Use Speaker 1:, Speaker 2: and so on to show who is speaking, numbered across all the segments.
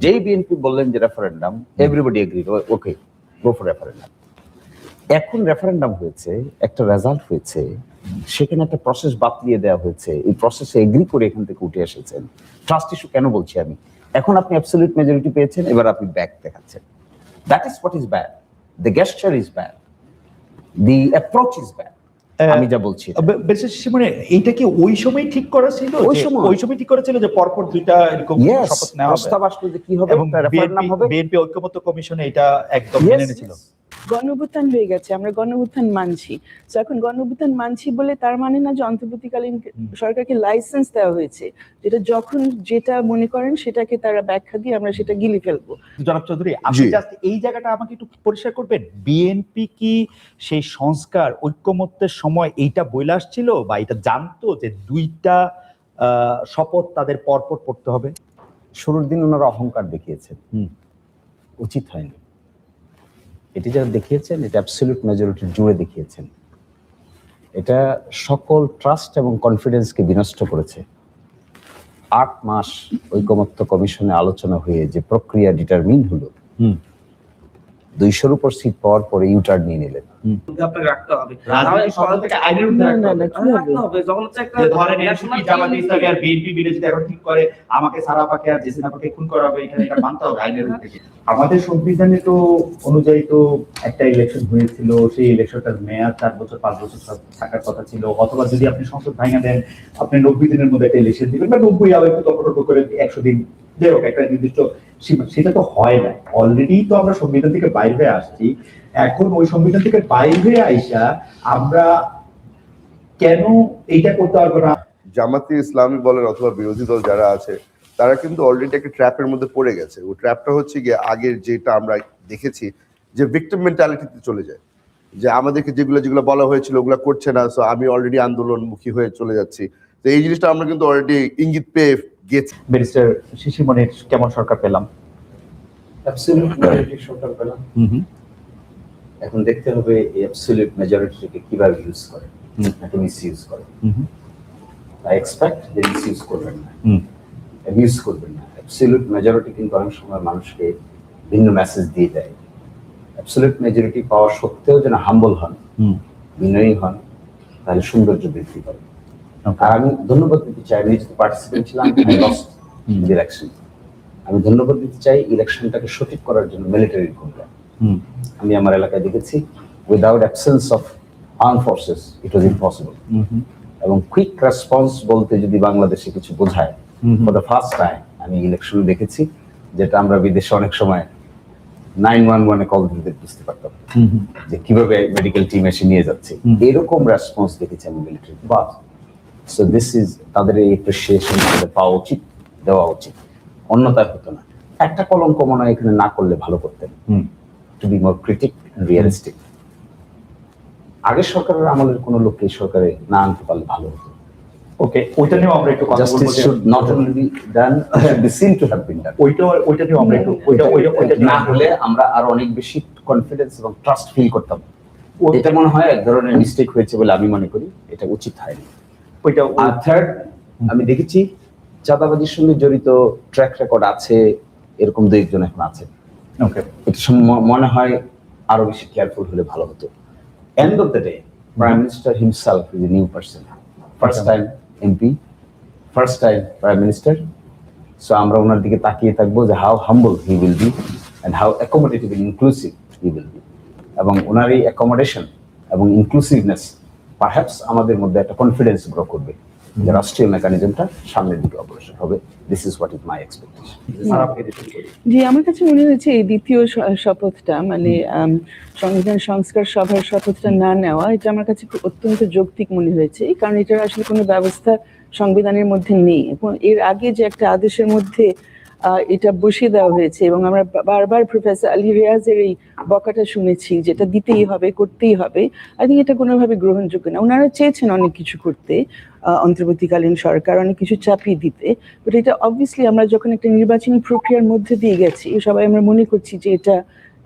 Speaker 1: যেই বিএনপি বললেন যে referendum, everybody agree, okay go for referendum. এখন রেফারেন্ডাম হয়েছে, একটা রেজাল্ট হয়েছে, সেখানে একটা প্রসেস বাতলিয়ে দেওয়া হয়েছে, এই প্রসেসে এগ্রি করে এখান থেকে উঠে এসেছেন। ট্রাস্ট ইস্যু কেন বলছি আমি, এখন আপনি অ্যাবসলিউট মেজরিটি পেয়েছেন, এবার আপনি ব্যাক দেখাচ্ছেন। That is what is bad, the গেস্টার is bad, the approach is bad. আমি যা বলছি
Speaker 2: মানে এইটা কি ওই সময় ঠিক করা ছিল, ওই সময় ঠিক করা ছিল যে পরপর দুইটা এরকম শপথ নেওয়া হবে,
Speaker 1: প্রস্তাব আসলো যে কি হবে,
Speaker 2: রেফারেন্ডাম হবে, বিএনপি ঐক্যমত্য কমিশনে এটা একদম মেনে নিয়েছিল।
Speaker 3: গণঅভ্যুত্থান হয়ে গেছে, আমরা গণঅভ্যুত্থান মানছি। তো এখন গণঅভ্যুত্থান মানছি বলে তার মানে না যে অন্তর্বর্তীকালীন সরকারকে লাইসেন্স দেওয়া হয়েছে, যেটা যখন যেটা মনে করেন সেটাকে তারা ব্যাখ্যা দিয়ে আমরা সেটা গিলে ফেলবো।
Speaker 2: জনাব চৌধুরী, আপনি জাস্ট এই জায়গাটা আমাকে একটু পরিষ্কার করবেন, বিএনপি কি সেই সংস্কার ঐক্যমত্যের সময় এইটা বলে আসছিল বা এটা জানতো যে দুইটা শপথ তাদের পরপর পড়তে হবে?
Speaker 1: শুরুর দিন ওনারা অহংকার দেখিয়েছেন, উচিত হয়নি। এটি যারা দেখিয়েছেন, এটা অ্যাবসলিউট মেজরিটি জুড়ে দেখিয়েছেন। এটা সকল ট্রাস্ট এবং কনফিডেন্সকে বিনষ্ট করেছে। 8 মাস ঐকমত্য কমিশনে আলোচনা হয়ে যে প্রক্রিয়া ডিটারমিন হলো, 200-র উপর সিট পাওয়ার পরে ইউটার্ন নিয়ে নিলেন।
Speaker 4: আপনাকে রাখতে হবে, রাজনৈতিক সমাজ থেকে আইনের মধ্যে রাখতে হবে। যখন হচ্ছে একটা
Speaker 2: ধরেন এনসিপি জামাত ইসলামী আর বিএনপি মিলে যদি এখন ঠিক করে আমাকে সারাপাকে আর জেসিনাকে খুন করা হবে, এখানে এটা মানতে হবে আইনের মধ্যে। আমাদের সংবিধানে তো অনুযায়ী তো একটা ইলেকশন হয়েছিল, সেই ইলেকশনটার মেয়াদ 4 বছর 5 বছর থাকার কথা ছিল, অথবা যদি আপনি সংসদ ভাঙা দেন আপনি 90 দিনের মধ্যে একটা ইলেকশন দিবেন, বা 90 আবার একটু তর্ক করে 100 দিন দেও একটা নির্দিষ্ট সীমা। সেটা তো হয় না, অলরেডি তো আমরা সংবিধান থেকে বাইরে হয়ে আসছি। এখন ওই সংবিধান থেকে বাইরে আইসা আমরা কেন এইটা করতে পারবো না?
Speaker 5: জামাতে ইসলামী বলেন অথবা বিরোধী দল যারা আছে, তারা কিন্তু অলরেডি একটা ট্র্যাপের মধ্যে পড়ে গেছে। ওই ট্র্যাপটা হচ্ছে গিয়ে আগের যেটা আমরা দেখেছি যে ভিক্টিম মেন্টালিটিতে চলে যায়, যে আমাদেরকে যেগুলো বলা হয়েছিল ওগুলো করছে না, সো আমি অলরেডি আন্দোলনমুখী হয়ে চলে যাচ্ছি। তো এই জিনিসটা আমরা কিন্তু অলরেডি ইঙ্গিত পেয়ে গেছি।
Speaker 2: ব্যারিস্টার শিশির মনির, কেমন সরকার পেলাম?
Speaker 1: অ্যাবসলিউট মেজরিটি সরকার পেলাম। এখন দেখতে হবে এই অ্যাবসলিউট মেজরিটিকে কিভাবে ইউজ করে, নাকি মিসইউজ করে। আই এক্সপেক্ট যে মিসইউজ করবেন না, অ্যাবিউজ করবেন না। অ্যাবসলিউট মেজরিটি কিন্তু অনেক সময় মানুষকে ভিন্ন মেসেজ দিয়ে দেয়। অ্যাবসলিউট মেজরিটি পাওয়া সত্ত্বেও যেন হাম্বল হন, বিনয়ী হন, তাহলে সৌন্দর্য বৃদ্ধি করে। আর আমি ধন্যবাদ দিতে চাই, আমি যেহেতু পার্টিসিপেন্ট ছিলাম, ইলেকশন, আমি ধন্যবাদ দিতে চাই ইলেকশনটাকে সঠিক করার জন্য মিলিটারির ভূমিকা। আমি আমার এলাকায় দেখেছি, without absence of armed forces it was impossible. এবং কুইক রেসপন্স বলতে যদি বাংলাদেশে কিছু বোঝায়, ফর দ্য ফার্স্ট টাইম আমি ইলেকশন দেখেছি, যেটা আমরা বিদেশে অনেক সময় 911-এ কল দিতে বুঝতে পারতাম যে কিভাবে মেডিকেল টিম এসে নিয়ে যাচ্ছে, এরকম রেসপন্স দেখেছি আমি military. But so this is, তাদের এই অ্যাপ্রিসিয়েশন পাওয়া উচিত, দেওয়া উচিত, অন্যথায় হতো না। একটা কলঙ্ক মনে হয় এখানে না করলে ভালো করতেন, to be more critic and realistic. আগের সরকারের আমলের কোন লোককে সরকারে না আনতে পারলে ভালো হতো।
Speaker 2: ওকে, ওইটা নিয়েও আমরা একটু কথা বলবো।
Speaker 1: Justice should not only be done, should be seen to have been done.
Speaker 2: ওইটা নিয়েও আমরা একটু ওইটা
Speaker 1: না হলে আমরা আরো অনেক বেশি কনফিডেন্স এবং ট্রাস্ট ফিল করতাম। এটা মনে হয় এক ধরনের মিস্টেক হয়েছে বলে আমি মনে করি, এটা উচিত হয়নি।
Speaker 2: ওইটা
Speaker 1: আর থার্ড, আমি দেখেছি চাঁদাবাজির সঙ্গে জড়িত ট্র্যাক রেকর্ড আছে, এরকম 2-1 এখন আছে।
Speaker 2: ওকে,
Speaker 1: এটা মনে হয় আরো বেশি কেয়ারফুল হলে ভালো হতো। End of the day, prime minister himself is a new person, first time MP, first time prime minister. So আমরা ওনার দিকে তাকিয়ে থাকবো যে how humble he will be and how accommodative and inclusive he will be. এবং ওনার এই accommodation এবং ইনক্লুসিভনেস পারহ্যাপস আমাদের মধ্যে একটা কনফিডেন্স গ্রো করবে যে রাষ্ট্রীয় মেকানিজমটা সামনের দিকে অগ্রসর হবে। This is what is my expectation.
Speaker 3: জি, আমার কাছে মনে হয়েছে এই দ্বিতীয় শপথটা, মানে সংবিধান সংস্কার সভার শপথটা না নেওয়া, এটা আমার কাছে অত্যন্ত যৌক্তিক মনে হয়েছে, কারণ এটার আসলে কোনো ব্যবস্থা সংবিধানের মধ্যে নেই। এবং এর আগে যে একটা আদেশের মধ্যে এটা বসিয়ে দেওয়া হয়েছে, এবং আমরা বারবার প্রফেসর আলী রিয়াজের এই বকাটা শুনেছি যেটা দিতেই হবে, করতেই হবে। আই থিঙ্ক এটা কোনোভাবে গ্রহণযোগ্য না। ওনারা চেয়েছেন অনেক কিছু করতে, অন্তর্বর্তীকালীন সরকার অনেক কিছু চাপিয়ে দিতে, বাট এটা অবভিয়াসলি আমরা যখন একটা নির্বাচনী প্রক্রিয়ার মধ্যে দিয়ে গেছি, সবাই আমরা মনে করছি যে এটা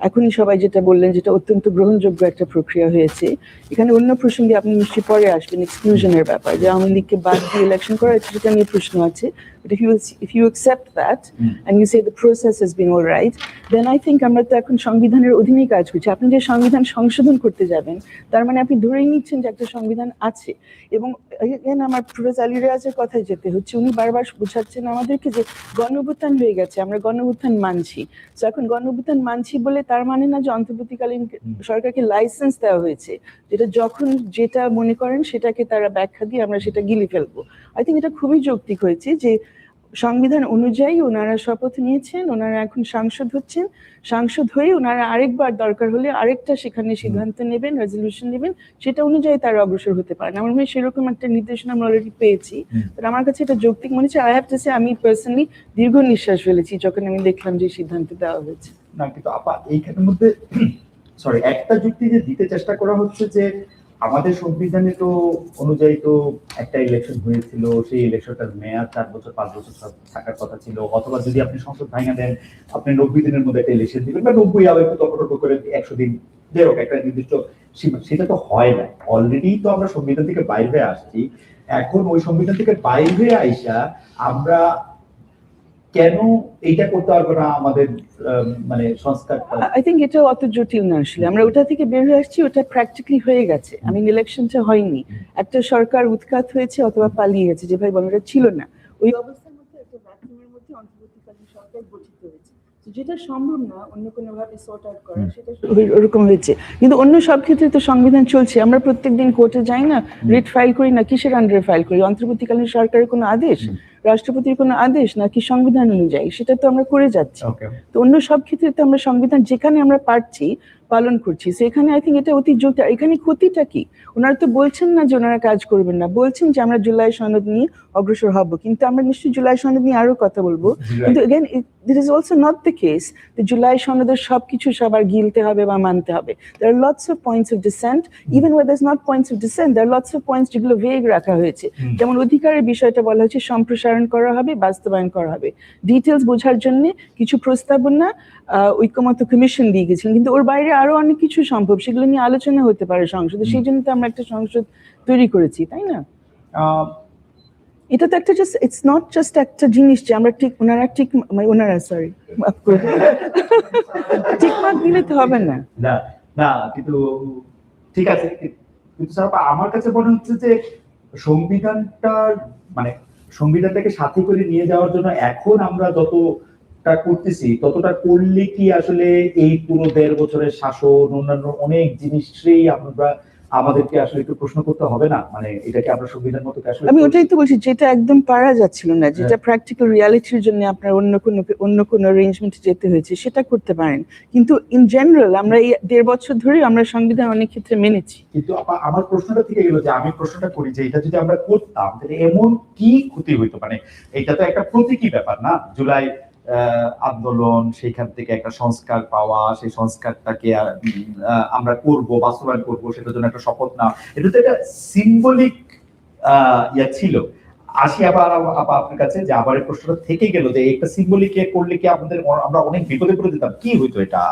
Speaker 3: এখনই সবাই যেটা বললেন যেটা অত্যন্ত গ্রহণযোগ্য একটা প্রক্রিয়া হয়েছে। এখানে অন্য প্রসঙ্গে আপনি নিশ্চয়ই পরে আসবেন, এক্সক্লুশনের ব্যাপার, যে আওয়ামী লীগকে বাদ দিয়ে ইলেকশন করা, সেটা নিয়ে প্রশ্ন আছে। But if you accept that and you say the process has been all right, then I think আমরা তো এখন সংবিধানের অধীনেই কাজ করছি। আপনি যে সংবিধান সংশোধন করতে যাবেন তার মানে আপনি ধরেই নিচ্ছেন যে একটা সংবিধান আছে। এবং আমার প্রফেসর আলী রিয়াজের কথায় যেতে হচ্ছে, উনি বারবার বোঝাচ্ছেন আমাদেরকে যে গণঅভ্যুত্থান হয়ে গেছে, আমরা গণঅভ্যুত্থান মানছি। তো এখন গণঅভ্যুত্থান মানছি বলে তার মানে না যে অন্তর্বর্তীকালীন সরকারকে লাইসেন্স দেওয়া হয়েছে যেটা যখন যেটা মনে করেন সেটাকে তারা ব্যাখ্যা দিয়ে আমরা সেটা গিলে ফেলবো। আই থিঙ্ক এটা খুবই যৌক্তিক হয়েছে যে সংবিধান অনুযায়ী ওনারা শপথ নিয়েছেন, ওনারা এখন সাংসদ হচ্ছেন, সাংসদ হয়ে ওনারা আরেকবার দরকার হলে আরেকটা সেখানে সিদ্ধান্ত নেবেন, রেজলিউশন নেবেন, সেটা অনুযায়ী তারা অগ্রসর হতে পারেন। আমার মনে হয় সেরকম একটা নির্দেশনা আমরা অলরেডি পেয়েছি। বাট আমার কাছে এটা যৌক্তিক মনে হচ্ছে। আই হ্যাভ টু সে আমি পার্সোনালি দীর্ঘ নিঃশ্বাস ফেলেছি যখন আমি দেখলাম যে সিদ্ধান্ত দেওয়া হয়েছে।
Speaker 2: না কিন্তু আপা এইখানের মধ্যে সরি একটা যুক্তি যে দিতে চেষ্টা করা হচ্ছে যে আমাদের সংবিধানে তো অনুযায়ী তো একটা ইলেকশন হয়েছিল, সেই ইলেকশনটার মেয়াদ 4 বছর 5 বছর থাকার কথা ছিল, অথবা যদি আপনি সংসদ ভাঙা দেন আপনি 90 দিনের মধ্যে একটা ইলেকশন দিবেন, বা 90 আবার একটু তর্ক করে 100 দিন দেওয়া একটা নির্দিষ্ট সীমা, সেটা তো হয় না। অলরেডি তো আমরা সংবিধান থেকে বাইরে আসছি, এখন ওই সংবিধান থেকে বাইরে আইসা আমরা কেন এইটা করতে পারবো না আমাদের মানে সংস্কারটা?
Speaker 3: আই থিঙ্ক এটা অত জটিল না আসলে। আমরা ওটা থেকে বের হয়ে আসছি, ওটা প্র্যাকটিক্যালি হয়ে গেছে। আমি ইলেকশনটা হয়নি, একটা সরকার উৎখাত হয়েছে অথবা পালিয়ে গেছে, যে ভাই বলেন ওটা ছিল না। ওই অবস্থার মধ্যে একটা ভ্যাকুয়ামের মধ্যে অন্তর্বর্তীকালীন সরকার গঠিত হয়েছে, যেটা সম্ভব না অন্য কোনো ভাবে সর্ট আউট করা, সেটা ওরকম হয়েছে। কিন্তু অন্য সব ক্ষেত্রে তো সংবিধান চলছে। আমরা প্রত্যেকদিন কোর্টে যাই না, রিট ফাইল করি না, কিসের আন্ডারে ফাইল করি? অন্তর্বর্তীকালীন সরকারের কোনো আদেশ, রাষ্ট্রপতির কোনো আদেশ নাকি সংবিধান অনুযায়ী, সেটা তো আমরা করে যাচ্ছি। তো অন্য সব ক্ষেত্রে তো আমরা সংবিধান যেখানে আমরা পারছি পালন করছি। সেখানে আই থিঙ্ক এটা অতি জটিল। এখানে ক্ষতিটা কি? ওনারা তো বলছেন না যে ওনারা কাজ করবেন না, বলছেন যে আমরা জুলাই সনদ নিয়ে অগ্রসর হব, কিন্তু আমরা নিশ্চয়ই জুলাই সনদ নিয়ে আরো কথা বলবো। কিন্তু again this is also not the case যে জুলাই সনদের সবকিছু সবার গিলতে হবে বা মানতে হবে। There are lots of points of dissent, even where there is not points of dissent, there are lots of points যেগুলো ভেগ রাখা হয়েছে। যেমন অধিকারের বিষয়টা বলা হয়েছে সম্প্রসারণ করা হবে, বাস্তবায়ন করা হবে। ডিটেলস বোঝার জন্য কিছু প্রস্তাবনা ঐক্যমত্য কমিশন দিয়ে গেছিলেন, কিন্তু ওর বাইরে আরো অনেক কিছু সম্ভব, সেগুলো নিয়ে আলোচনা হতে পারে সংসদে। সেই জন্য তো আমরা একটা সংসদ তৈরি করেছি, তাই না? এটা তো একটা জাস্ট, ইটস নট জাস্ট একটা জিনিস যে আমরা ঠিক ওনারা ঠিক ওনারা সরি মাফ করে ঠিক মাপ দিলে তো হবে না।
Speaker 2: না না কিন্তু ঠিক আছে, কিন্তু স্যার আমার কাছে মনে হচ্ছে যে সংবিধানটার মানে সংবিধানটাকে সাথে করে নিয়ে যাওয়ার জন্য এখন আমরা যতটা করতেছি ততটা করলে কি আসলে এই পুরো 1.5 বছরের শাসন অন্যান্য অনেক জিনিসই আমরা আমাদেরকে আসলে একটু প্রশ্ন করতে হবে না? মানে এটাকে আমরা সংবিধান মতো আসলে
Speaker 3: আমি ওটাই তো বলছি, যেটা একদম পারা যাচ্ছিল না, যেটা প্র্যাকটিক্যাল রিয়ালিটির জন্য আপনার অন্য কোনো অ্যারেঞ্জমেন্টে যেতে হয়েছে, সেটা করতে পারেন। কিন্তু ইন জেনারেল আমরা এই 1.5 বছর ধরে আমরা সংবিধান অনেক ক্ষেত্রে মেনেছি।
Speaker 2: কিন্তু আমার প্রশ্নটা থেকে গেল যে আমি প্রশ্নটা করি যে এটা যদি আমরা করতাম তাহলে এমন কি ক্ষতি হইতো? মানে এটা তো একটা প্রতীকী ব্যাপার না, জুলাই আন্দোলন, সেইখান থেকে একটা সংস্কার পাওয়া, সেই সংস্কারটাকে আমরা করব, বাস্তবায়ন করব, সেটার জন্য একটা শপথ না, এটা তো একটা সিম্বলিক ইয়া ছিল। আসি আবার আপনার কাছে যে আবার এই প্রশ্নটা থেকে গেল যে একটা সিম্বলিক করলে কি আমরা অনেক বিপদে পড়ে যেতাম? কি হইতো এটা?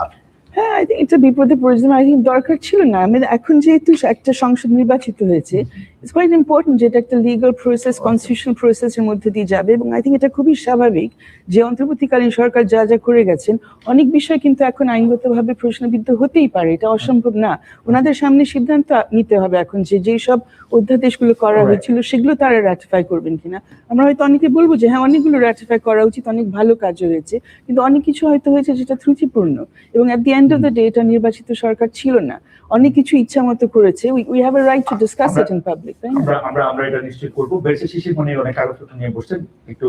Speaker 3: হ্যাঁ, আই থিঙ্ক এটা বিপদে পড়েছিলাম, আই থিঙ্ক দরকার ছিল না। আমি এখন যেহেতু একটা সংসদ নির্বাচিত হয়েছে, ইটস কোয়াইট ইম্পর্টেন্ট যে এটা একটা লিগাল প্রসেস, কনস্টিটিউশনাল প্রসেসের মধ্যে দিয়ে যাবে, এবং আই থিঙ্ক এটা খুবই স্বাভাবিক যে অন্তর্বর্তীকালীন সরকার যা যা করে গেছেন অনেক বিষয় কিন্তু এখন আইনগতভাবে প্রশ্নবিদ্ধ হতেই পারে, এটা অসম্ভব না। ওনাদের সামনে সিদ্ধান্ত নিতে হবে এখন যে যেই সব অধ্যাদেশগুলো করা হয়েছিল সেগুলো তারা রাটিফাই করবেন কিনা। আমরা হয়তো অনেকে বলবো যে হ্যাঁ অনেকগুলো রাটিফাই করা উচিত, অনেক ভালো কাজ হয়েছে, কিন্তু অনেক কিছু হয়তো হয়েছে যেটা ত্রুটিপূর্ণ, এবং at the end of the day এটা নির্বাচিত সরকার ছিল না, অনেক কিছু ইচ্ছা মতো করেছে। We have a right to discuss it in public, তাই না?
Speaker 2: আমরা এটা নিশ্চয়ই করব। বেশি শিশির মনে অনেক কাগজপত্র নিয়ে বসছেন, একটু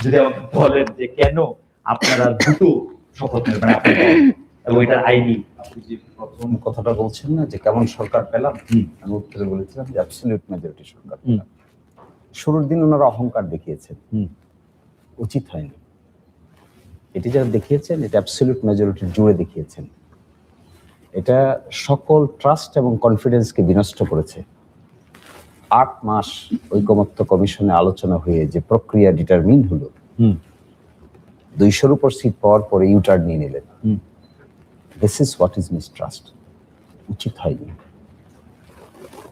Speaker 2: যদি বলেন যে কেন আপনারা দুটো শপথ নেবেন এবং এটার আইনি।
Speaker 1: আপনি যে প্রথম কথাটা বলছেন না যে কেমন সরকার পেলাম, আমি উত্তরে বলেছিলাম যে অ্যাবসলিউট মেজরিটি সরকার পেলাম। শুরুর দিন ওনারা অহংকার দেখিয়েছেন, উচিত হয়নি। এটি যারা দেখিয়েছেন এটা অ্যাবসলিউট মেজরিটির জুড়ে দেখিয়েছেন। এটা সকল ট্রাস্ট এবং কনফিডেন্সকে বিনষ্ট করেছে। 8 মাস ঐকমত্য কমিশনে আলোচনা হয়ে যে প্রক্রিয়া ডিটারমিন হলো, 200-র উপর সিট পাওয়ার পরে ইউটার্ন নিয়ে নিলেন। This is what is mistrust. উচিত হয়নি।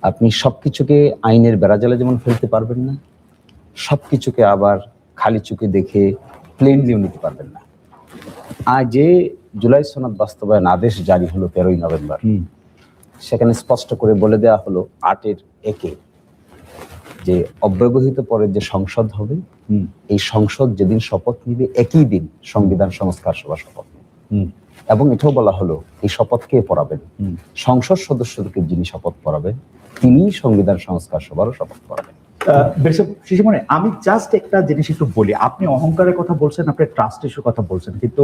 Speaker 1: আপনি সবকিছুকে আইনের বেড়াজালে যেমন ফেলতে পারবেন না, সবকিছুকে আবার খালি চোখে দেখে প্লেনলিও নিতে পারবেন না। আর যে জুলাই সনদ বাস্তবায়ন আদেশ জারি হলো 13ই নভেম্বর, সেখানে স্পষ্ট করে বলে দেওয়া হলো 8-1 যে অব্যবহিত পরে যে সংসদ হবে, এই সংসদ যেদিন শপথ নিবে একই দিন সংবিধান সংস্কার সভা শপথ নেবে। এবং এটাও বলা হলো এই শপথ কে পড়াবেন, সংসদ সদস্যদেরকে যিনি শপথ পড়াবেন তিনি সংবিধান সংস্কার সভারও শপথ পড়াবেন।
Speaker 2: শিশুমণি, আমি জাস্ট একটা জিনিস একটু বলি। আপনি অহংকারের কথা বলছেন, আপনি ট্রাস্ট ইস্যুর কথা বলছেন, কিন্তু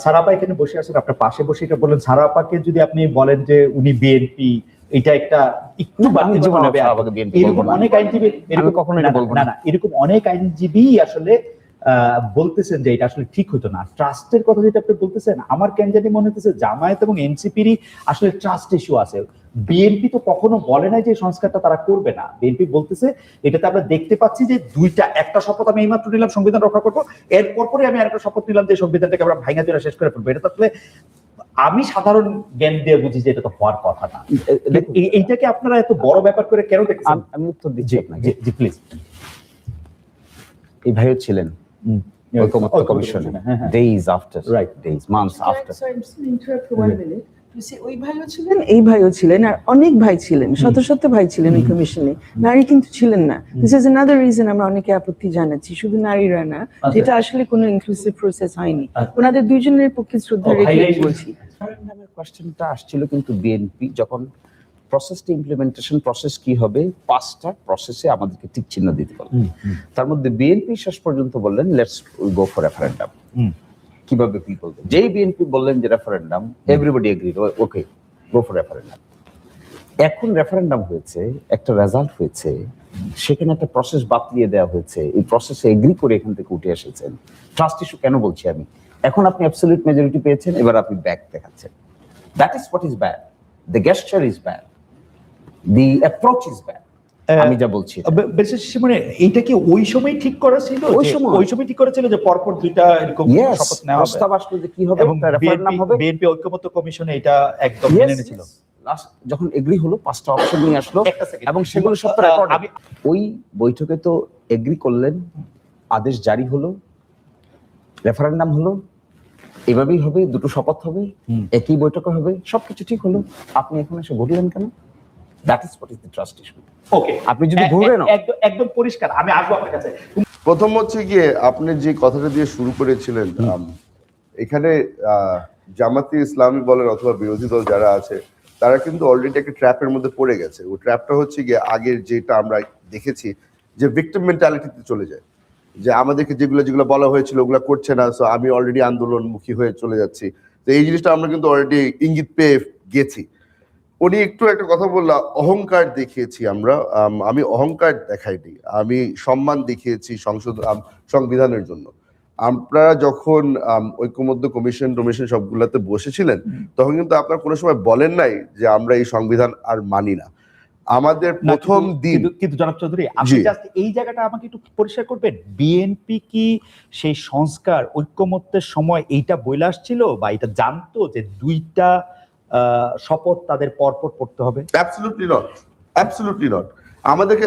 Speaker 2: সারাপা এখানে বসে আছেন, আপনার পাশে বসে এটা বলেন। সারাপাকে যদি আপনি বলেন যে উনি বিএনপি, এটা একটা একটু এরকম অনেক আইনজীবী এরকম অনেক আইনজীবী আসলে বলতেছেন যে এটা আসলে ঠিক হতো না। ট্রাস্টের কথা যেটা আপনি বলতেছেন, আমার কেন জানি মনে হচ্ছে জামায়াত এবং এনসিপিরই আসলে ট্রাস্ট ইস্যু আছে। বিএনপি তো কখনো বলে নাই যে সংস্কারটা তারা করবে না। বিএনপি বলতেছে এটাতে আমরা দেখতে পাচ্ছি যে একটা শপথ আমি এইমাত্র নিলাম সংবিধান রক্ষা করবো, এরপর পরে আমি আরেকটা শপথ নিলাম যে সংবিধানটাকে আমরা ভাঙা চোরা শেষ করে ফেলবো। এটা তাহলে আমি সাধারণ জ্ঞান দিয়ে বুঝি যে এটা তো হওয়ার কথা না। এইটাকে আপনারা এত বড় ব্যাপার করে কেন দেখছেন?
Speaker 1: আমি উত্তর দিচ্ছি আপনাকে।
Speaker 2: জি প্লিজ।
Speaker 1: এই ভাইও ছিলেন ঐকমত্য কমিশনে, days after, right, days, months after.
Speaker 3: ওই ভাইও ছিলেন, এই ভাইও ছিলেন, আর অনেক ভাই ছিলেন, শত শত ভাই ছিলেন এই কমিশনে। নারী কিন্তু ছিলেন না। দিস ইজ অ্যানাদার রিজন আমরা অনেকে আপত্তি জানাচ্ছি, শুধু নারীরা না, যেটা আসলে কোনো ইনক্লুসিভ প্রসেস হয়নি। ওনাদের দুইজনের পক্ষে শ্রদ্ধা রেখে বলছি।
Speaker 1: কোয়েশ্চেনটা আসছিল কিন্তু বিএনপি যখন প্রসেসটা ইমপ্লিমেন্টেশন প্রসেস কি হবে, 5টা প্রসেসে আমাদেরকে টিক চিহ্ন দিতে বললেন। তার মধ্যে বিএনপি শেষ পর্যন্ত বললেন লেটস গো ফর রেফারেন্ডাম। কিভাবে কি বলবেন? যেই বিএনপি বললেন যে referendum, everybody agreed, okay go for referendum. এখন রেফারেন্ডাম হয়েছে, একটা রেজাল্ট হয়েছে, সেখানে একটা প্রসেস বাতিয়ে দেওয়া হয়েছে, এই প্রসেসে এগ্রি করে এখান থেকে উঠে এসেছেন। ট্রাস্ট ইস্যু কেন বলছি আমি? এখন আপনি অ্যাবসলিউট মেজরিটি পেয়েছেন, এবার আপনি ব্যাক দেখাচ্ছেন। That is what is bad. The গেস্টার is bad, the approach is bad. আমি যা বলছি
Speaker 2: মানে এইটা কি ওই সময় ঠিক করা ছিল? ওই সময় ঠিক করা ছিল যে পরপর দুইটা এরকম শপথ নেওয়া হবে,
Speaker 1: প্রস্তাব আসলো যে কি হবে, রেফারেন্ডাম হবে।
Speaker 2: বিএনপি ঐক্যমত্য কমিশনে এটা একদম মেনে নিয়েছিল।
Speaker 1: যখন এগ্রি হলো 5টা অপশন নিয়ে আসলো এবং সেগুলো সব রেকর্ড। ওই বৈঠকে তো এগ্রি করলেন, আদেশ জারি হলো, রেফারেন্ডাম হলো, এভাবেই হবে, দুটো শপথ হবে, একই বৈঠকে হবে, সবকিছু ঠিক হলো। আপনি এখন এসে ঘুরলেন কেন? That is what is the trust issue.
Speaker 2: Okay,
Speaker 1: আপনি যদি ঘুরবেন
Speaker 2: একদম পরিষ্কার। আমি আসবো আপনার কাছে।
Speaker 5: প্রথম হচ্ছে গিয়ে আপনি যে কথাটা দিয়ে শুরু করেছিলেন, এখানে জামাতে ইসলামী বলেন অথবা বিরোধী দল যারা আছে তারা কিন্তু অলরেডি একটা ট্র্যাপের মধ্যে পড়ে গেছে। ও ট্র্যাপটা হচ্ছে গিয়ে আগের যেটা আমরা দেখেছি যে ভিক্টিম মেন্টালিটিতে চলে যায়, যে আমাদেরকে যেগুলো বলা হয়েছিল ওগুলো করছে না, সো আমি অলরেডি আন্দোলনমুখী হয়ে চলে যাচ্ছি। তো এই জিনিসটা আমরা কিন্তু অলরেডি ইঙ্গিত পেয়ে গেছি। উনি একটু একটা কথা বললাম, অহংকার দেখিয়েছি আমরা। আমি অহংকার দেখাইনি, আমি সম্মান দেখিয়েছি সংবিধানের জন্য। আপনারা যখন ঐক্যমত্য কমিশন সবগুলাতে বসেছিলেন তখন কিন্তু আপনারা কোনো সময় বলেন নাই যে আমরা এই সংবিধান আর মানি না। আমাদের প্রথম দিন
Speaker 2: কিন্তু জনাব চৌধুরী, আপনি জাস্ট এই জায়গাটা আমাকে একটু পরিষ্কার করবেন। বিএনপি কি সেই সংস্কার ঐক্যমত্যের সময় এইটা বইলা আসছিল বা এটা জানতো যে দুইটা শপথ তাদের পরপর পড়তে হবে?
Speaker 5: Absolutely not, absolutely not. আমাদেরকে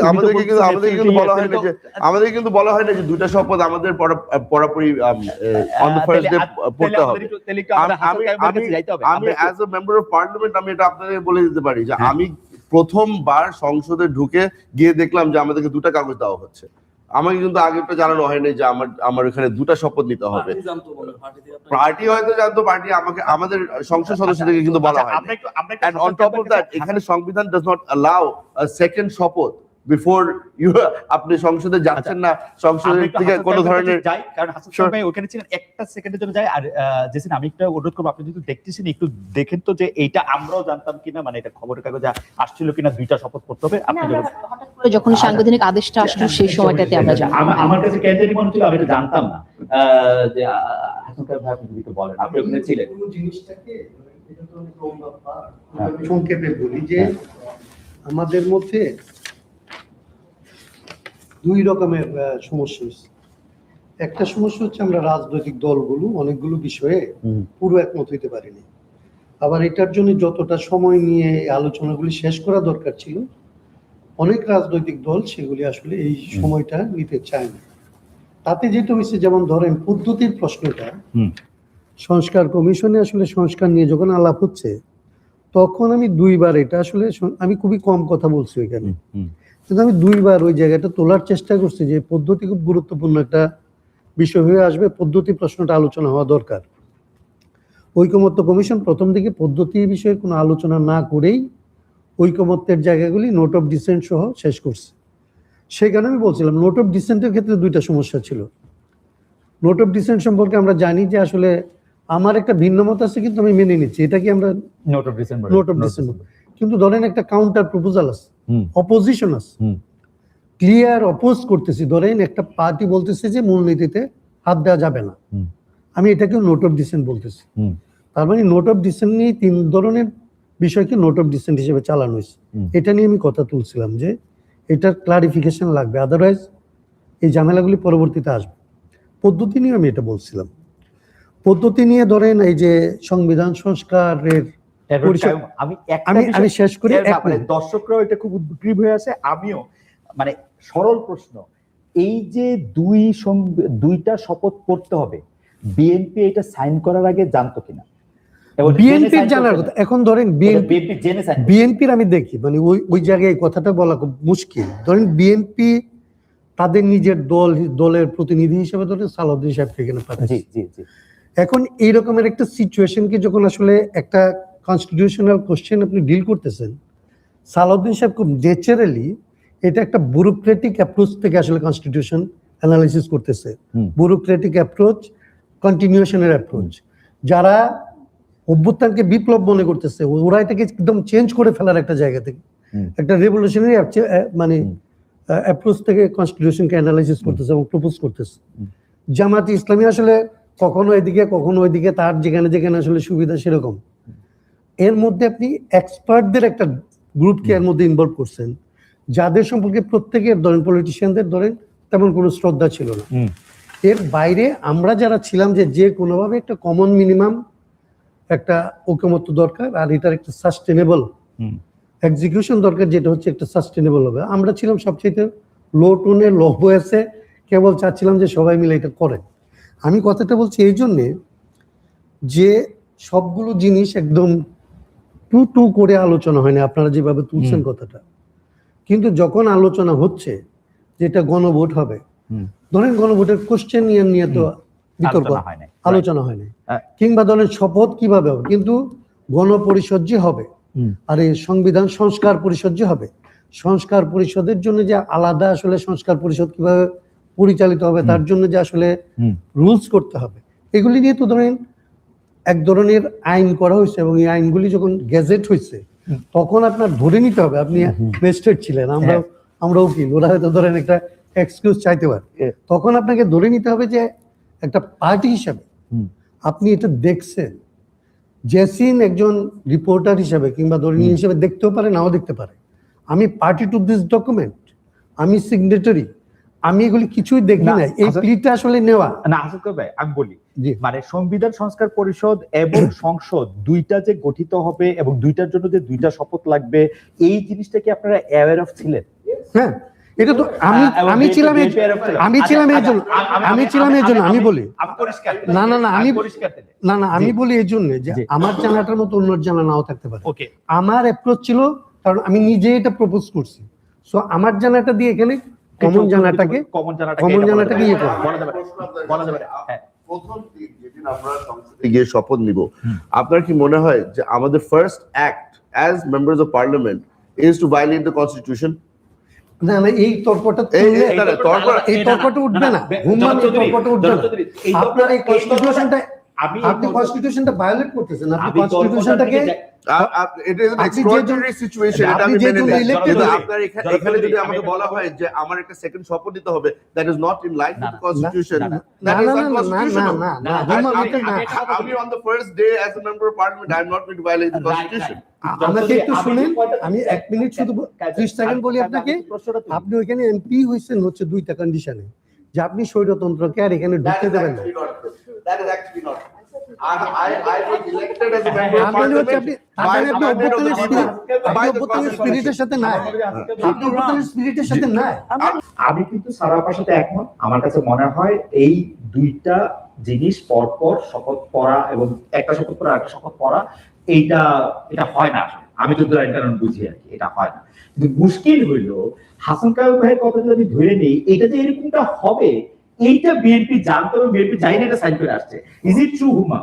Speaker 5: কিন্তু বলা হয় না যে দুইটা শপথ আমাদের পড়াপড়ি অন দ্য ফার্স্ট ডে পড়তে হবে। আমি as a member of parliament আমি এটা আপনাদের বলে দিতে পারি যে আমি প্রথমবার সংসদে ঢুকে গিয়ে দেখলাম যে আমাদেরকে দুটো কাগজ দেওয়া হচ্ছে। আমাকে কিন্তু আগে তো জানানো হয়নি যে আমার এখানে দুটো শপথ নিতে হবে। পার্টি হয়তো জানতো, পার্টি আমাদের সংসদ সদস্যদেরকে কিন্তু বলা হয়। And on top of that, এখানে সংবিধান does not allow a second শপথ বিফোর আপনি সংসদে যাচ্ছেন না, সংসদের থেকে কোনো ধরনের
Speaker 2: যাই। কারণ হাসান সাহেব ভাই ওখানে ছিলেন, একটা সেকেন্ডের জন্য যায়। আর জেসিন, আমি একটা অনুরোধ করবো, আপনি যদি দেখতেছেন একটু দেখেন তো যে এইটা আমরাও জানতাম কিনা, মানে এটা খবরের কাগজে আসছিল কিনা দুইটা শপথ করতে হবে। আপনি
Speaker 6: হঠাৎ করে যখন সাংবিধানিক আদেশটা আসলো সেই সময়টাতে আমরা
Speaker 2: আমার কাছে কেন জানি মনে হচ্ছিল আমি এটা জানতাম না যে হাসান সাহেব ভাই আপনি যদি বলেন আপনি ওখানে ছিলেন।
Speaker 7: কোন জিনিসটাকে এটা তো অনেক লম্বা পার, আমি সংক্ষেপে বলি যে আমাদের মধ্যে দুই রকমের সমস্যা হচ্ছে। একটা সমস্যা হচ্ছে আমরা রাজনৈতিক দলগুলো অনেকগুলো বিষয়ে পুরো একমত হইতে পারিনি। আবার এটার জন্য যতটা সময় নিয়ে আলোচনাগুলি শেষ করা দরকার ছিল, অনেক রাজনৈতিক দল সেগুলি আসলে এই সময়টা নিতে চায় না। তাতে যেটা হয়েছে, যেমন ধরেন পদ্ধতির প্রশ্নটা,
Speaker 2: হুম।
Speaker 7: সংস্কার কমিশনে আসলে সংস্কার নিয়ে যখন আলাপ হচ্ছে, তখন আমি দুইবার এটা আসলে আমি খুবই কম কথা বলছি ওইখানে, কিন্তু আমি দুইবার ওই জায়গাটা তোলার চেষ্টা করছি যে পদ্ধতি খুব গুরুত্বপূর্ণ একটা বিষয় হয়ে আসবে, পদ্ধতি প্রশ্নটা আলোচনা হওয়া দরকার। ঐকমত্য কমিশন প্রথম দিকে পদ্ধতি বিষয়ে কোনো আলোচনা না করেই ঐকমত্যের জায়গাগুলি নোট অফ ডিসেন্ট সহ শেষ করছে। সেখানে আমি বলছিলাম নোট অফ ডিসেন্টের ক্ষেত্রে দুইটা সমস্যা ছিল। নোট অফ ডিসেন্ট সম্পর্কে আমরা জানি যে আসলে আমার একটা ভিন্ন মত আছে, কিন্তু আমি মেনে নিচ্ছি, এটা কি আমরা
Speaker 2: note of December
Speaker 7: note of dissent, কিন্তু ধরেন একটা কাউন্টার প্রপোজাল আছে, অপোজিশন আছে, ক্লিয়ার অপোজ করতেছি। ধরেন একটা পার্টি বলতেছে যে মূলনীতিতে হাত দেওয়া যাবে না, আমি এটাকেও নোট অফ ডিসেন্ট বলতেছি। তার মানে নোট অফ ডিসেন্ট নিয়ে তিন ধরনের বিষয়কে নোট অফ ডিসেন্ট হিসেবে চালানো হয়েছে। এটা নিয়ে আমি কথা তুলছিলাম যে এটার ক্লারিফিকেশন লাগবে, আদারওয়াইজ এই ঝামেলাগুলি পরবর্তীতে আসবে। পদ্ধতি নিয়ে আমি এটা বলছিলাম। পদ্ধতি নিয়ে ধরেন এই যে সংবিধান সংস্কারের আমি শেষ করি,
Speaker 2: দর্শকরাও এটা খুব উদ্গ্রীব হয়ে আছে, আমিও। মানে সরল প্রশ্ন, এই যে দুইটা শপথ পড়তে হবে, বিএনপি এটা সাইন করার আগে জানতো কিনা?
Speaker 7: বিএনপির জানার কথা, এখন ধরেন বিএনপির আমি দেখি মানে ওই জায়গায় কথাটা বলা খুব মুশকিল। ধরেন বিএনপি তাদের নিজের দলের প্রতিনিধি হিসেবে ধরেন সালাউদ্দিন সাহেবকে এখানে পাঠাচ্ছে। এখন এই রকমের একটা সিচুয়েশনকে যখন আসলে একটা কনস্টিটিউশনাল কোশ্চেন আপনি ডিল করতেছেন, সালাউদ্দিন সাহেব খুব ন্যাচারালি এটা একটা ব্যুরোক্রেটিক অ্যাপ্রোচ থেকে আসলে কনস্টিটিউশন অ্যানালাইসিস করতেছে। ব্যুরোক্রেটিক অ্যাপ্রোচ, কন্টিনিউশনের অ্যাপ্রোচ। যারা অভ্যুত্থানকে বিপ্লব মনে করতেছে, ওরা এটাকে একদম চেঞ্জ করে ফেলার একটা জায়গা থেকে, একটা রেভলিউশনারি মানে অ্যাপ্রোচ থেকে কনস্টিটিউশনকে অ্যানালাইসিস করতেছে এবং প্রপোজ করতেছে। জামায়াতে ইসলামী আসলে কখনো এদিকে কখনো ওইদিকে, তার যেখানে যেখানে আসলে সুবিধা সেরকম। এর মধ্যে আপনি এক্সপার্টদের একটা গ্রুপকে এর মধ্যে ইনভলভ করছেন, যাদের সম্পর্কে প্রত্যেকের ধরেন পলিটিশিয়ানদের ধরেন তেমন কোনো শ্রদ্ধা ছিল না। এর বাইরে আমরা যারা ছিলাম যে কোনোভাবে একটা কমন মিনিমাম একটা ঐকমত্য দরকার, আর এটার একটা সাস্টেনেবল এক্সিকিউশন দরকার, যেটা হচ্ছে একটা সাস্টেনেবল হবে। আমরা ছিলাম সবচেয়ে লো টোনে, লো ভয়েসে, কেবল চাচ্ছিলাম যে সবাই মিলে এটা করেন। আমি কথাটা বলছি এই জন্যে যে সবগুলো জিনিস একদম টু করে আলোচনা হয়নি, আপনারা যেভাবে তুলছেন কথাটা। কিন্তু যখন আলোচনা হচ্ছে যেটা গণভোট হবে, ধরেন গণভোটের কোশ্চেন নিয়ে তো বিতর্ক আলোচনা হয় না, কিংবা ধরেন শপথ কিভাবে হবে, কিন্তু গণপরিষদ যে হবে আর এই সংবিধান সংস্কার পরিষদ যে হবে, সংস্কার পরিষদের জন্য যে আলাদা আসলে সংস্কার পরিষদ কিভাবে পরিচালিত হবে, তার জন্য যে আসলে রুলস করতে হবে, এগুলি নিয়ে তো ধরেন এক ধরনের আইন করা হয়েছে। এবং এই আইনগুলি যখন গেজেট হয়েছে, তখন আপনার ধরে নিতে হবে, আপনি ম্যাজিস্ট্রেট ছিলেন, আমরা উকিল, ওরা হয়তো ধরেন একটা এক্সকিউজ চাইতে পারে, তখন আপনাকে ধরে নিতে হবে যে একটা পার্টি হিসাবে আপনি এটা দেখছেন। জেসিন একজন রিপোর্টার হিসাবে কিংবা দলীয় হিসেবে দেখতেও পারে, নাও দেখতে পারে। আমি পার্টি টু দিস ডকুমেন্ট, আমি সিগনেটারি, আমি এগুলি কিছুই দেখি নাই। এই প্লিটা আসলে নেওয়া
Speaker 2: না। আসল ভাই আমি বলি, মানে সংবিধান সংস্কার পরিষদ এবং সংসদ দুইটা যে গঠিত হবে এবং দুইটার জন্য যে দুইটা শপথ লাগবে, এই জিনিসটা কি আপনারা অ্যাওয়্যার অফ ছিলেন?
Speaker 7: হ্যাঁ, এটা তো আমি ছিলাম এই জন্য আমি বলি আমি বলি এই জন্য যে আমার জানাটার মতো অন্য জানা নাও থাকতে পারে। আমার অ্যাপ্রোচ ছিল, কারণ আমি নিজে এটা প্রপোজ করছি, সো আমার জানাটা দিয়ে এখানে কমন জানাটাকে ইয়ে করা
Speaker 5: বলা যাবে। প্রথম দিন যেদিন আমরা সংসদে গিয়ে শপথ নিব, আপনার কি মনে হয় যে আমাদের first act as members of parliament is to violate the constitution?
Speaker 7: না, এই তর্কটা উঠবে না, আপনার এই কনস্টিটিউশনটা, আপনি কনস্টিটিউশনটা ভায়োলেট করতেছেন, আপনি কনস্টিটিউশনটাকে
Speaker 5: it is an extraordinary situation, এটা আমি মেনে নেই। কিন্তু আপনার এখানে যদি আমাকে বলা হয় যে আমার একটা সেকেন্ড শপথ নিতে হবে, that is not in line with the constitution, that is unconstitutional. আমি on the first day as a member of parliament, I am not going to violate the constitution.
Speaker 7: আমাকে একটু শুনেন, আমি 1 মিনিট শুধু 30 সেকেন্ড বলি আপনাকে। আপনি ওইখানে এমপি হইছেন হচ্ছে দুইটা কন্ডিশনে, যে আপনি স্বৈরতন্ত্রকে আর এখানে ঢুকতে দেবেন না।
Speaker 5: That is actually not. I was elected as a member of
Speaker 7: তাহলে হচ্ছে
Speaker 5: parliament
Speaker 7: আপনি
Speaker 5: by the mandate of the people.
Speaker 7: অভ্যুত্থানের স্পিরিটের সাথে নাই, আপনি অভ্যুত্থানের স্পিরিটের সাথে নাই।
Speaker 2: আমি কিন্তু সারা আপার সাথে একমত। আমার কাছে মনে হয় এই দুইটা জিনিস পরপর শপথ পড়া এবং একটা শপথ পড়া একটা শপথ পড়া এটা হয় না আসলে। আমি তো কারণ বুঝি আর কি, এটা হয় না। কিন্তু মুশকিল হইলো হাসান কায়ুম ভাইয়ের কথা যদি ধরে নেই, এটা যে এরকমটা হবে এইটা বিএনপি জানতো এবং বিএনপি জানি না এটা সাইন করে আসছে। Is it true Huma?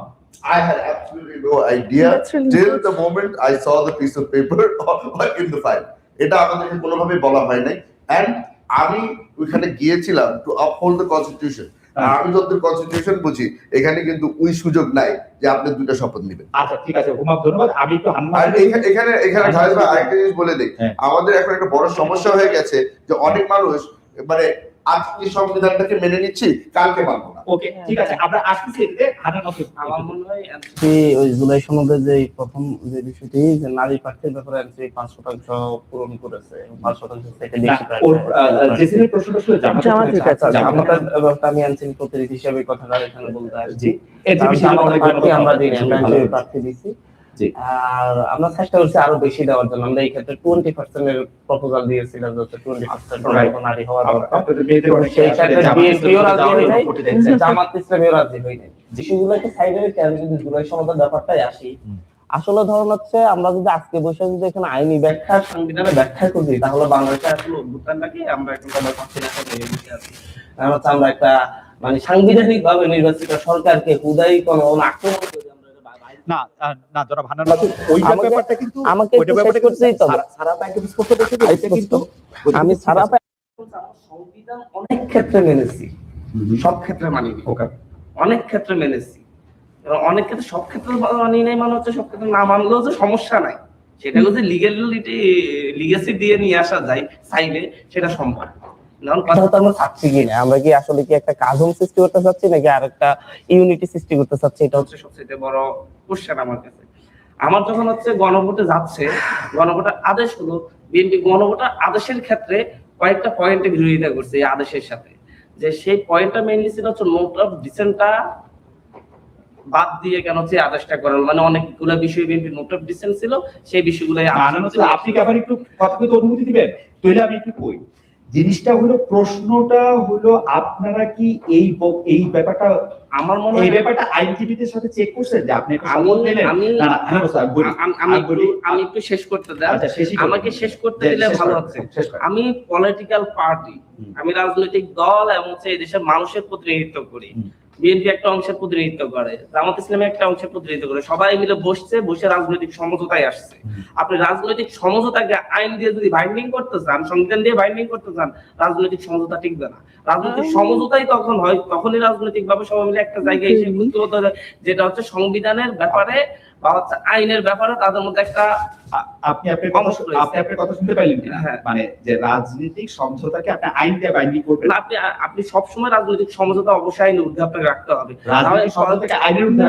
Speaker 5: I had absolutely no idea
Speaker 3: That's really
Speaker 5: till
Speaker 3: good.
Speaker 5: the moment I saw the piece of paper in the file. এটা আমাদেরকে কোনোভাবে বলা হয় নাই, and আমি ওইখানে গিয়েছিলাম টু আপহোল্ড দ্য কনস্টিটিউশন। আমি যতদূর কনস্টিটিউশন বুঝি এখানে কিন্তু ওই সুযোগ নাই যে আপনি দুইটা শপথ নেবেন।
Speaker 2: আচ্ছা ঠিক আছে হুমা, ধন্যবাদ। আমি একটু
Speaker 5: আর এখানে খালেদ ভাই আরেকটা জিনিস বলে দিই,
Speaker 2: হ্যাঁ।
Speaker 5: আমাদের এখন একটা বড় সমস্যা হয়ে গেছে যে অনেক মানুষ মানে আজকে সংবিধানটাকে মেনে নিচ্ছি, কালকে মানবো না।
Speaker 2: ওকে ঠিক আছে, আমরা আসতেছি এদিকে। হাসান নাসির,
Speaker 4: আমার মনে হয় ওই জুলাই সনদের যে প্রথম যে বিষয়টি যে নারী প্রার্থীর ব্যাপারে এনসিপি 5% পূরণ করেছে, 5% থেকে বেশি
Speaker 2: জেসিনের প্রশ্নটা ছিল
Speaker 3: জামাতের কাছে।
Speaker 4: আমাদের ব্যাপারটা আমি এনসিপি প্রতিনিধি হিসেবে কথাটা এখানে বলতে আসছি।
Speaker 2: এনসিপি ছিল অনেক
Speaker 4: আমরা দিই, আমরা এনসিপি প্রার্থী দিছি।
Speaker 2: জি।
Speaker 4: আর আমরা চেষ্টা করছি আরো বেশি দেওয়ার জন্য। আমরা এই ক্ষেত্রে 20% এর প্রপোজাল দিয়েছিলাম, যাতে 20% নারী হওয়া দরকার। সেই ক্ষেত্রে বিএনপিও রাজি হয় নাই, জামাত ইসলামীও রাজি হয় নাই। বিষয়গুলোকে সাইডে রেখে আমি যদি জুলাই সনদের ব্যাপারটাই আসি, আসলে ধরুন হচ্ছে আমরা যদি আজকে বসে যদি এখানে আইনি ব্যাখ্যা সংবিধানে ব্যাখ্যা করি, তাহলে বাংলাদেশে আসলে অভ্যুত্থানটাকে আমরা এখন আমরা পাচ্ছি না, আমরা একটা মানে সাংবিধানিক ভাবে নির্বাচিত সরকারকে হুদাই কোনো আক্রমণ করে
Speaker 2: না না জনাব হান্নান মাসুদ, ওই ব্যাপারটা কিন্তু
Speaker 4: আমাকে
Speaker 2: ওই ব্যাপারটা
Speaker 4: করতেই তো
Speaker 2: সারা ব্যাংকে স্পষ্ট করতে এটা কিন্তু
Speaker 4: আমি সারা সংবিধান অনেক ক্ষেত্রে মেনেছি, সব ক্ষেত্রে মানিনি।
Speaker 2: ওকে,
Speaker 4: অনেক ক্ষেত্রে মেনেছি এবং অনেক ক্ষেত্রে সব ক্ষেত্রে মানি নাই, মানে হচ্ছে সব ক্ষেত্রে না মানলেও যে সমস্যা নাই, সেটা যদি লিগেসি দিয়ে নিয়ে আসা যায় চাইলে সেটা সম্ভব। আমরা কি আসলে কি একটা কাজম সৃষ্টি করতে চাচ্ছি নাকি আর একটা ইউনিটি সৃষ্টি করতে চাচ্ছি, এটা হচ্ছে সবচেয়ে বড় কোশ্চেন আমার কাছে। আমার যখন হচ্ছে গণভোটে যাচ্ছে, গণভোটের আদেশ হলো, বিএনপি গণভোটের আদেশের ক্ষেত্রে কয়েকটা পয়েন্টে বিরোধিতা করছে এই আদেশের সাথে, যে সেই পয়েন্টটা মেইনলি ছিল হচ্ছে নোট অফ ডিসেন্টটা বাদ দিয়ে কেন হচ্ছে আদেশটা করা, মানে অনেকগুলো বিষয় বিএনপি নোট অফ ডিসেন্ট ছিল, সেই বিষয়গুলো
Speaker 2: আপনি কি আবার একটু কথাকে অনুমতি দিবেন? তাহলে আমি একটু কই, জিনিসটা হলো, প্রশ্নটা হলো আপনারা কি এই ব্যাপারটা, আমার মনে হয় এই ব্যাপারটা আইনজীবীদের সাথে চেক করছেন যে আপনি একটা শপথ নিলেন? না না
Speaker 4: আমি একটু শেষ করতে দেন, আমাকে শেষ করতে দিলে ভালো হচ্ছে। আমি পলিটিক্যাল পার্টি, আমি রাজনৈতিক দল এবং হচ্ছে এই দেশের মানুষের প্রতিনিধিত্ব করি। বিএনপি একটা অংশের প্রতিনিধিত্ব করে, জামাত ইসলামী একটা অংশের প্রতিনিধিত্ব করে, সবাই মিলে বসে রাজনৈতিক সমঝোতায় আসছে। আপনি রাজনৈতিক সমঝোতাকে আইন দিয়ে যদি বাইন্ডিং করতে চান, সংবিধান দিয়ে বাইন্ডিং করতে চান, রাজনৈতিক সমঝোতা টিকবে না। রাজনৈতিক সমঝোতাই তখন হয়, তখনই রাজনৈতিক ভাবে সবাই মিলে একটা জায়গায় এসে গুরুত্ব হতে হয়, যেটা হচ্ছে সংবিধানের ব্যাপারে বা হচ্ছে আইনের ব্যাপারে তাদের মধ্যে একটা
Speaker 2: আপনি আপনার কথা শুনতে পাইলেন কিনা? মানে যে রাজনৈতিক সমঝোতাকে আপনি আইন দিয়ে বাইন্ডিং করবেন,
Speaker 4: আপনি সবসময় রাজনৈতিক সমঝোতা অবশ্যই আইনের ঊর্ধ্বে আপনাকে রাখতে হবে।
Speaker 2: রাজনৈতিক সমঝোতাকে আইনের ঊর্ধ্বে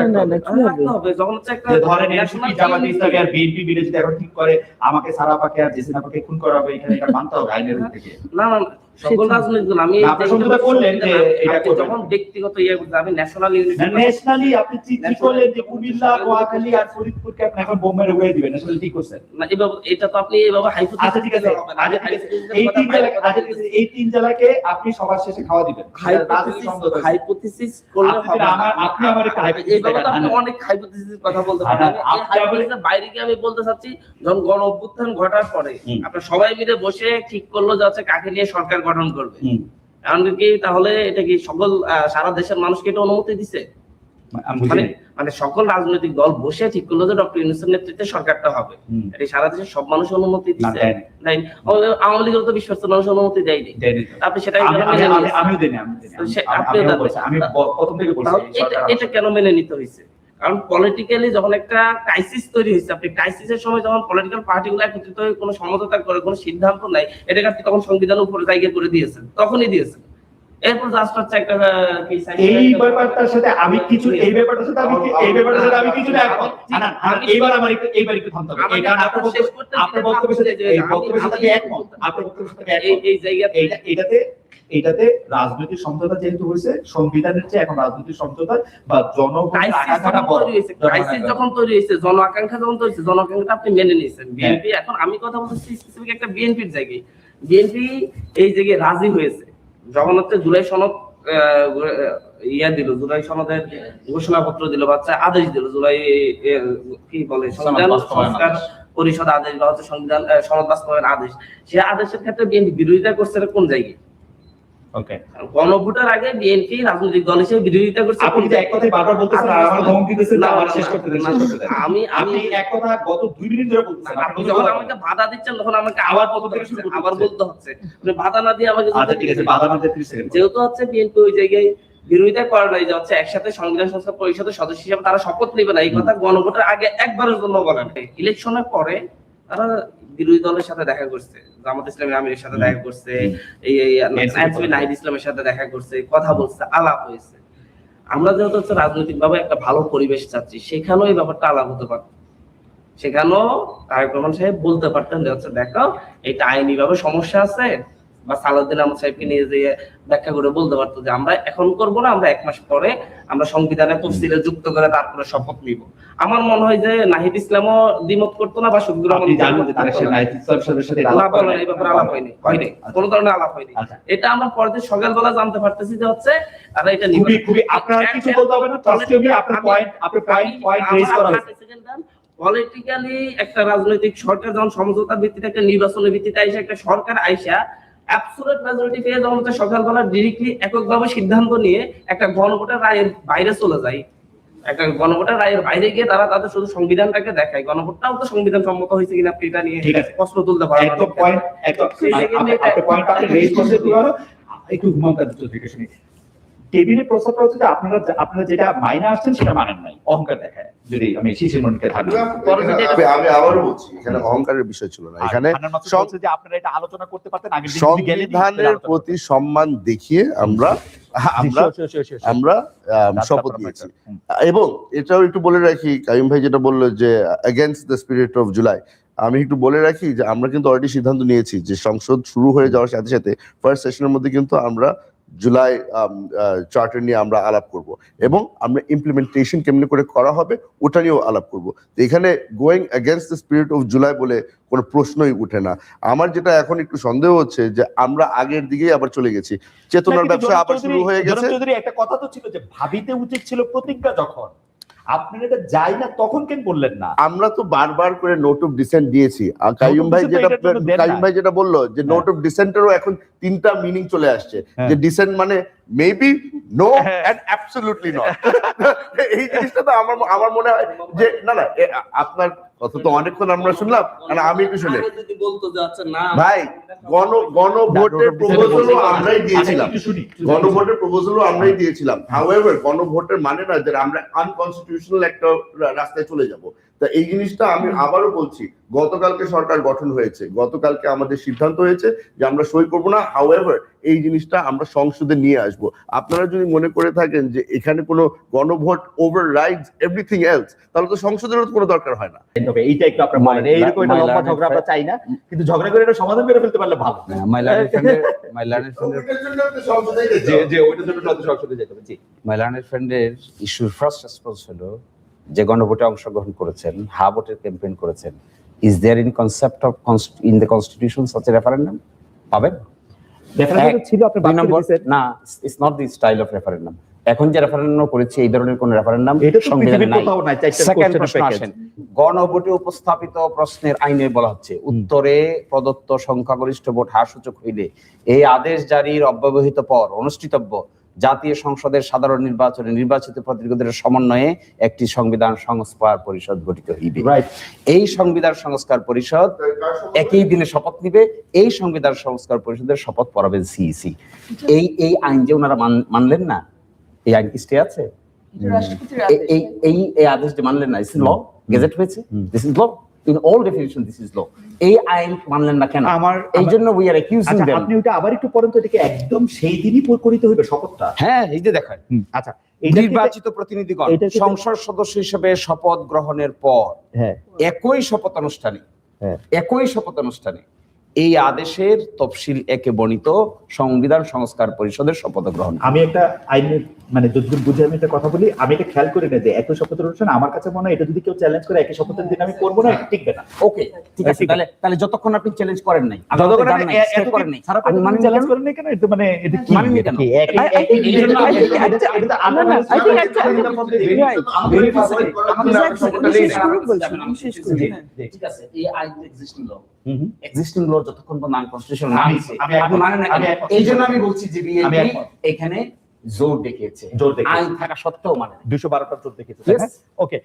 Speaker 4: রাখতে হবে। যখন হচ্ছে একটা
Speaker 2: ধরেন এনসিপি জামাত ইসলামী আর বিএনপি মিলে যদি এখন ঠিক করে আমাকে সারা পাকে আর জেসিনা পাকে খুন করা হবে, এখানে এটা মানতে হবে আইনের ঊর্ধ্বে থেকে।
Speaker 4: না না সকল রাজনৈতিক দল, আমি
Speaker 2: সমঝোতা করলেন যে এটা
Speaker 4: যখন ব্যক্তিগত ইয়ে করতে, আমি ন্যাশনাল ইউনিটি,
Speaker 2: ন্যাশনালি আপনি ঠিক করলেন যে কুমিল্লা, নোয়াখালী আর ফরিদপুরকে আপনি এখন বোম্বের হয়ে দিবেন, ন্যাশনালি ঠিক করছেন না?
Speaker 4: এটা তো আপনি এইভাবে হাইপোথেসিস,
Speaker 2: আচ্ছা ঠিক আছে, এই তিন জেলাকে আপনি সবার শেষে খাওয়া দিবেন,
Speaker 4: হাইপোথেসিস করলে হবে না।
Speaker 2: আপনি আমার একটা
Speaker 4: এইভাবে তো আপনি অনেক হাইপোথেসিস কথা বলতে পারেন। এই হাইপোথেসিসের বাইরে কি আমি বলতে চাচ্ছি, যখন গণ অভ্যুত্থান ঘটার পরে আপনারা সবাই মিলে বসে ঠিক করলো যে হচ্ছে কাকে নিয়ে সরকার গঠন করবে, এমন কি তাহলে এটা কি সকল সারা দেশের মানুষকে এটা অনুমতি দিছে? মানে সকল রাজনৈতিক দল বসে ঠিক করলো যে ডক্টর ইউনূসের নেতৃত্বে সরকারটা হবে, এটা সারা দেশের সব মানুষ অনুমতি দিচ্ছে? নাই, আওয়ামী লীগের তো 20% মানুষ অনুমতি দেয়নি। আপনি সেটাই এটা কেন মেনে নিতে হয়েছে? কারণ পলিটিক্যালি যখন একটা ক্রাইসিস তৈরি হয়েছে, আপনি ক্রাইসিসের সময় যখন পলিটিক্যাল পার্টিগুলো একত্রিত হয়ে কোনো সমঝোতা করে, কোনো সিদ্ধান্ত নেয়, এটাকে আপনি তখন সংবিধানের উপরে জায়গা করে দিয়েছেন, তখনই দিয়েছেন। এরপর জাস্ট হচ্ছে একটা
Speaker 2: এই ব্যাপারটার সাথে আমি কিছু আমি কিছু না এখন এইবার একটু থামতে হবে, এটা আপনার বক্তব্যের সাথে এই বক্তব্যের সাথে একমত, আপনার বক্তব্যের সাথে এই জায়গা এটাতে এটাতে রাজনৈতিক সমঝোতা যেহেতু হয়েছে, সংবিধানের চেয়ে এখন রাজনৈতিক সমঝোতা বা জনগণের আকাঙ্ক্ষাটা বড়।
Speaker 4: ক্রাইসিস যখন তৈরি হয়েছে, জন আকাঙ্ক্ষা যখন তৈরি হয়েছে, জন আকাঙ্ক্ষাটা আপনি মেনে নিয়েছেন। বিএনপি, এখন আমি কথা বলতেছি স্পেসিফিক একটা বিএনপির জায়গায়, বিএনপি এই জায়গায় রাজি হয়েছে যখন হচ্ছে জুলাই সনদ দিল, জুলাই সনদের ঘোষণাপত্র দিল, বাচ্চা আদেশ দিল, জুলাই কি বলে সংবিধান সংস্কার পরিষদ আদেশ বা হচ্ছে সংবিধান সনদ বাস্তবায়ন আদেশ, সেই আদেশের ক্ষেত্রে বিএনপি বিরোধিতা করছে কোন জায়গায়?
Speaker 2: ওকে,
Speaker 4: গণভোটের আগে বিএনপি রাজনৈতিক দল হিসেবে বিরোধিতা করছে।
Speaker 2: আপনি যে এক কথাই বারবার বলতেছেন আর আমার ধমকি দিতেছেন, আমার শেষ করতে দেন।
Speaker 4: আমি
Speaker 2: এক কথা গত 2 মিনিট ধরে বলতেছেন,
Speaker 4: আপনি যখন আমাকে বাধা দিচ্ছেন তখন আমাকে আবার প্রথম থেকে শুরু আবার বলতে হচ্ছে। আপনি বাধা না দিয়ে আমাকে,
Speaker 2: আচ্ছা ঠিক আছে, বাধা না দিয়ে 30 সেকেন্ড।
Speaker 4: যেহেতু হচ্ছে বিএনপি ওই জায়গায় বিরোধিতা করে নাই যে হচ্ছে একসাথে সংবিধান সংস্কার পরিষদের সদস্য হিসেবে তারা শপথ নেবে না, এই কথা গণভোটের আগে একবারের জন্য বলেন। ইলেকশনের পরে তারা বিরোধী দলের সাথে দেখা করছে, জামাত ইসলামী আমিরের সাথে দেখা করছে, এই এনসিপি নাহিদ ইসলামের সাথে দেখা করছে, কথা বলছে, আলাপ হয়েছে। আমরা যেহেতু হচ্ছে রাজনৈতিক ভাবে একটা ভালো পরিবেশ চাচ্ছি, সেখানেও এই ব্যাপারটা আলাপ হতে পারত, সেখানেও তারেক রহমান সাহেব বলতে পারতেন যে হচ্ছে দেখো এটা আইনি ভাবে সমস্যা আছে, বা সালাউদ্দিন আহমদ সাহেবকে নিয়ে যে ব্যাখ্যা করে বলতে পারতো যে আমরা এখন করবো না, আমরা 1 মাস পরে আমরা সংবিধানে তফসিলে যুক্ত করে তারপরে শপথ নিব। আমার মনে হয় যে নাহিদ ইসলামও দ্বিমত করতো না, বা শফিকুর রহমান এই ব্যাপারে আলাপ হয়নি, কোনো ধরনের আলাপ হয়নি। এটা আমরা পরদিন সকালবেলা জানতে পারতেছি যে হচ্ছে তারা এটা নিবে।
Speaker 2: খুবই আপনারা কিছু বলতে হবে না, আপনার পয়েন্ট রেজ করা হয়েছে।
Speaker 4: পলিটিক্যালি একটা রাজনৈতিক সরকার যখন সমঝোতার ভিত্তিতে একটা নির্বাচনের ভিত্তিতে আইসা একটা সরকার আইসা অ্যাবসলিউট মেজরিটি পেয়ে যখন সকালবেলা ডিরেক্টলি এককভাবে সিদ্ধান্ত নিয়ে একটা গণভোটের রায়ের বাইরে চলে যায়, একটা গণভোটের রায়ের বাইরে গিয়ে তারা তাদের শুধু সংবিধানটাকে দেখায়, গণভোটটাও তো সংবিধান সম্মত হয়েছে কিনা আপনি এটা নিয়ে প্রশ্ন তুলতে পারেন।
Speaker 2: একদম পয়েন্ট, একদম পয়েন্ট আপনি রেজ করতে পারো। একটু ঘুমাতে দিতে শুনি। টেবিলে প্রস্তাবটা হচ্ছে যে আপনারা যেটা মাইনে আসছেন সেটা মানেন নাই, অহংকার দেখায়। যদি আমি শিশির মনিকে
Speaker 5: আমি আবারও বলছি, এখানে অহংকারের বিষয় ছিল না, এখানে
Speaker 2: যে আপনারা এটা আলোচনা করতে পারতেন আগে,
Speaker 5: সংবিধানের প্রতি সম্মান দেখিয়ে আমরা শপথ নিয়েছি। এবং এটাও একটু বলে রাখি, কাইম ভাই যেটা বললো যে against the spirit of July, আমি একটু বলে রাখি যে আমরা কিন্তু অলরেডি সিদ্ধান্ত নিয়েছি যে সংসদ শুরু হয়ে যাওয়ার সাথে সাথে ফার্স্ট সেশনের মধ্যে কিন্তু আমরা জুলাই চার্টার নিয়ে আমরা আলাপ করব, এবং আমরা ইমপ্লিমেন্টেশন কেমনি করে করা হবে ওটা নিয়েও আলাপ করব। তো এখানে going against the spirit of July বলে কোনো প্রশ্নই উঠে না। আমার যেটা এখন একটু সন্দেহ হচ্ছে যে আমরা আগের দিকেই আবার চলে গেছি, চেতনার ব্যবসা আবার শুরু হয়ে গেছে।
Speaker 2: একটা কথা তো ছিল যে ভাবিতে উচিত ছিল প্রতিজ্ঞা, যখন আপনারা এটা যাই না তখন কেন বললেন না?
Speaker 5: আমরা তো বারবার করে নোট অফ ডিসেন্ট দিয়েছি। কাইয়ুম ভাই যেটা বললো যে নোট অফ ডিসেন্টেরও এখন 3টা মিনিং চলে আসছে, যে ডিসেন্ট মানে maybe, no and absolutely not. এই জিনিসটা তো আমার মনে হয় যে না আপনার কথা তো অনেকক্ষণ আমরা শুনলাম, আমি একটু শুনে ভাই, গণভোটের প্রপোজালও আমরাই দিয়েছিলাম, হাউএভার গণভোটের মানে না যে আমরা আনকনস্টিটিউশনাল একটা রাস্তায় চলে যাব। তা এই জিনিসটা আমি আবারও বলছি, গতকালকে সরকার গঠন হয়েছে, গতকালকে আমাদের সিদ্ধান্ত হয়েছে যে আমরা সই করবো না, হাউএভার এই জিনিসটা আমরা সংসদে নিয়ে আসব। আপনারা যদি মনে করে থাকেন যে এখানে কোনো গণভোট ওভাররাইডস এভরিথিং এলস, তাহলে তো সংসদেরও কোনো দরকার হয় না।
Speaker 2: এইটা একটু আপনারা বলেন, এইরকম একটা লম্বা ঝগড়া আমরা চাই না, কিন্তু ঝগড়া করে এটা সমাধান করে ফেলতে পারলে ভালো।
Speaker 8: মাইলানের ফ্রেন্ডের ইস্যুর ফার্স্ট রেসপন্স হলো যে গণভোটে অংশগ্রহণ করেছেন, হা ভোটের ক্যাম্পেইন করেছেন, is there in concept of in the constitution such a referendum? পাবেন
Speaker 2: ছিল আপনি
Speaker 8: না, it's not the style of referendum. এখন যে রেফারেন্ডাম করেছে এই ধরনের কোন রেফারেন্ডাম সংবিধানে নাই। সেকেন্ড প্রশ্ন আসেন, গণভোটে উপস্থাপিত প্রশ্নের আইনে বলা হচ্ছে উত্তরে প্রদত্ত সংখ্যাগরিষ্ঠ ভোট হারসূচক হইলে এই আদেশ জারির অব্যবহিত পর অনুষ্ঠিতব্য জাতীয় সংসদের সাধারণ নির্বাচনে নির্বাচিত প্রতিনিধিদের সমন্বয়ে একটি সংবিধান সংস্কার পরিষদ গঠিত হইবে। এই সংবিধান সংস্কার পরিষদ একই দিনে শপথ নিবে, এই সংবিধান সংস্কার পরিষদের শপথ পড়াবেন সিইসি। এই আইন যে ওনারা মানলেন না, এই আইন কি স্টে আছে? এই আদেশ যে মানলেন না, দিস ইজ ল, গেজেট হয়েছে, this is law in all definition, this is law. এই আইন মানলেন না কেন? এই জন্য উই আর অ্যাকিউজিং দেম।
Speaker 2: আপনি ওটা আবার একটু পড়েন তো, এটাকে একদম সেই দিনই করিতে হইবে শপথটা?
Speaker 8: হ্যাঁ, এই যে দেখায়,
Speaker 2: আচ্ছা,
Speaker 8: নির্বাচিত প্রতিনিধিগণ সংসদ সদস্য হিসেবে শপথ গ্রহণের পর একই শপথ অনুষ্ঠানে এই আদেশের তফসিল একে বর্ণিত সংবিধান সংস্কার পরিষদের শপথ গ্রহণ।
Speaker 2: আমি একটা আইনের মানে যতদূর বুঝে আমি একটা কথা বলি, আমি এটা খেয়াল করে নেই যে একই শপথের অনুষ্ঠান আমার কাছে মনে হয় এটা যদি কেউ চ্যালেঞ্জ করে একই শপথের দিন আমি করবো না, এটা টিকবে না।
Speaker 8: ওকে, ঠিক আছে, তাহলে যতক্ষণ আপনি চ্যালেঞ্জ করেন নাই,
Speaker 2: যতক্ষণ
Speaker 8: জানেন নাই,
Speaker 2: এত
Speaker 8: stay করেন নাই,
Speaker 2: সারা
Speaker 8: আপনি মানেন
Speaker 2: চ্যালেঞ্জ
Speaker 8: কেন?
Speaker 2: করেন না কেন? এটা মানে এটা কি
Speaker 8: মানেন কেন?
Speaker 2: এই জন্য এটা তো আমরা
Speaker 8: ঠিক আছে, এই আইন এক্সিস্টিং ল, এক্সিস্টিং ল যতক্ষণ পর্যন্ত আনকনস্টিটিউশনাল না হইছে,
Speaker 2: আমি
Speaker 8: আপনি মানেন না কেন? এই জন্য আমি বলছি যে
Speaker 2: আমি
Speaker 8: বিএনপি
Speaker 2: একমত।
Speaker 8: এখানে জোর দেখিয়েছে,
Speaker 2: জোর দেখিয়েছে।
Speaker 8: আইন থাকা সত্ত্বেও মানে
Speaker 2: 212টা জোর দেখেছে।
Speaker 8: Yes.
Speaker 2: ওকে।